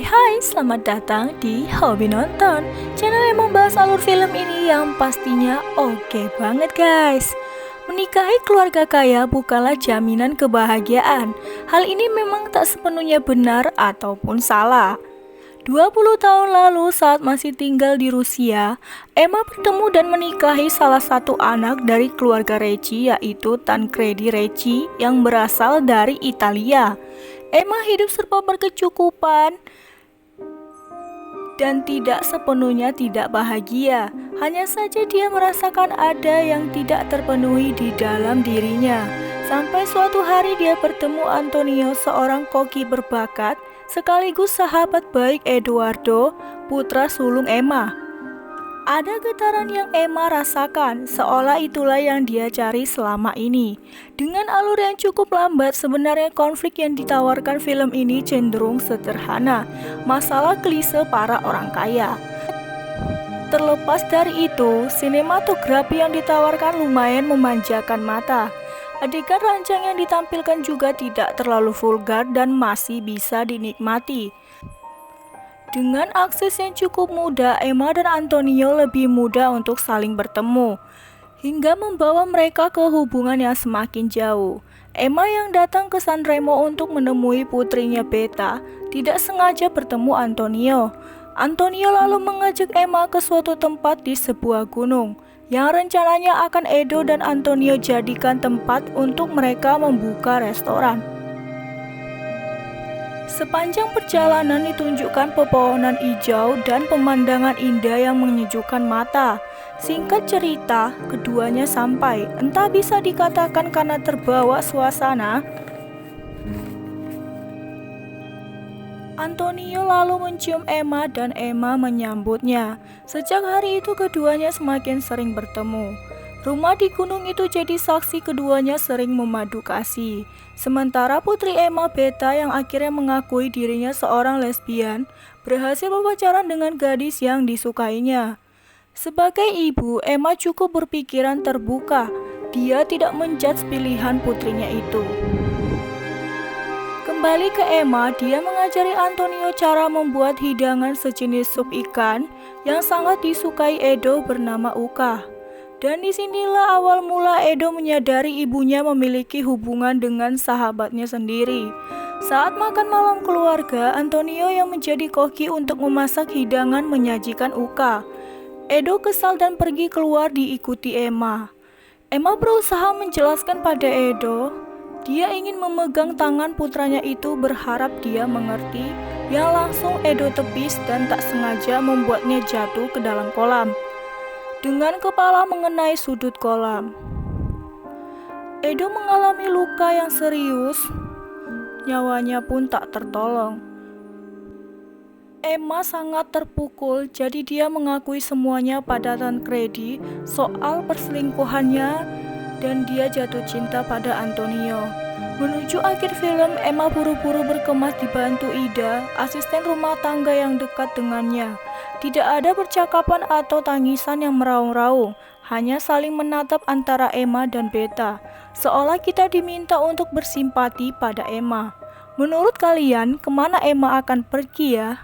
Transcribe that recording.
Hai, selamat datang di Hobi Nonton, channel yang membahas alur film ini yang pastinya oke banget guys. Menikahi keluarga kaya bukanlah jaminan kebahagiaan. Hal ini memang tak sepenuhnya benar ataupun salah. 20 tahun lalu saat masih tinggal di Rusia, Emma bertemu dan menikahi salah satu anak dari keluarga Recchi, yaitu Tancredi Recchi yang berasal dari Italia. Emma hidup serba berkecukupan dan tidak sepenuhnya tidak bahagia. Hanya saja dia merasakan ada yang tidak terpenuhi di dalam dirinya. Sampai suatu hari dia bertemu Antonio, seorang koki berbakat sekaligus sahabat baik Eduardo, putra sulung Emma. Ada getaran yang Emma rasakan, seolah itulah yang dia cari selama ini. Dengan alur yang cukup lambat, sebenarnya konflik yang ditawarkan film ini cenderung sederhana, masalah klise para orang kaya. Terlepas dari itu, sinematografi yang ditawarkan lumayan memanjakan mata. Adegan rancang yang ditampilkan juga tidak terlalu vulgar dan masih bisa dinikmati. Dengan akses yang cukup mudah, Emma dan Antonio lebih mudah untuk saling bertemu, hingga membawa mereka ke hubungan yang semakin jauh. Emma yang datang ke Sanremo untuk menemui putrinya Beta, tidak sengaja bertemu Antonio. Antonio lalu mengajak Emma ke suatu tempat di sebuah gunung, yang rencananya akan Edo dan Antonio jadikan tempat untuk mereka membuka restoran. Sepanjang perjalanan ditunjukkan pepohonan hijau dan pemandangan indah yang menyejukkan mata. Singkat cerita, keduanya sampai, entah bisa dikatakan karena terbawa suasana. Antonio lalu mencium Emma dan Emma menyambutnya. Sejak hari itu keduanya semakin sering bertemu. Rumah di gunung itu jadi saksi keduanya sering memadu kasih. Sementara putri Emma, Beta, yang akhirnya mengakui dirinya seorang lesbian, berhasil berpacaran dengan gadis yang disukainya. Sebagai ibu, Emma cukup berpikiran terbuka. Dia tidak menjudge pilihan putrinya itu. Kembali ke Emma, dia mengajari Antonio cara membuat hidangan sejenis sup ikan yang sangat disukai Edo bernama Uka. Dan disinilah awal mula Edo menyadari ibunya memiliki hubungan dengan sahabatnya sendiri. Saat makan malam keluarga, Antonio yang menjadi koki untuk memasak hidangan menyajikan Uka. Edo kesal dan pergi keluar diikuti Emma. Emma berusaha menjelaskan pada Edo, dia ingin memegang tangan putranya itu berharap dia mengerti, yang langsung Edo tepis dan tak sengaja membuatnya jatuh ke dalam kolam dengan kepala mengenai sudut kolam. Edo mengalami luka yang serius, nyawanya pun tak tertolong. Emma sangat terpukul, jadi dia mengakui semuanya pada Tancredi soal perselingkuhannya dan dia jatuh cinta pada Antonio. Menuju akhir film, Emma buru-buru berkemas dibantu Ida, asisten rumah tangga yang dekat dengannya. Tidak ada percakapan atau tangisan yang meraung-raung, hanya saling menatap antara Emma dan Beta, seolah kita diminta untuk bersimpati pada Emma. Menurut kalian, kemana Emma akan pergi ya?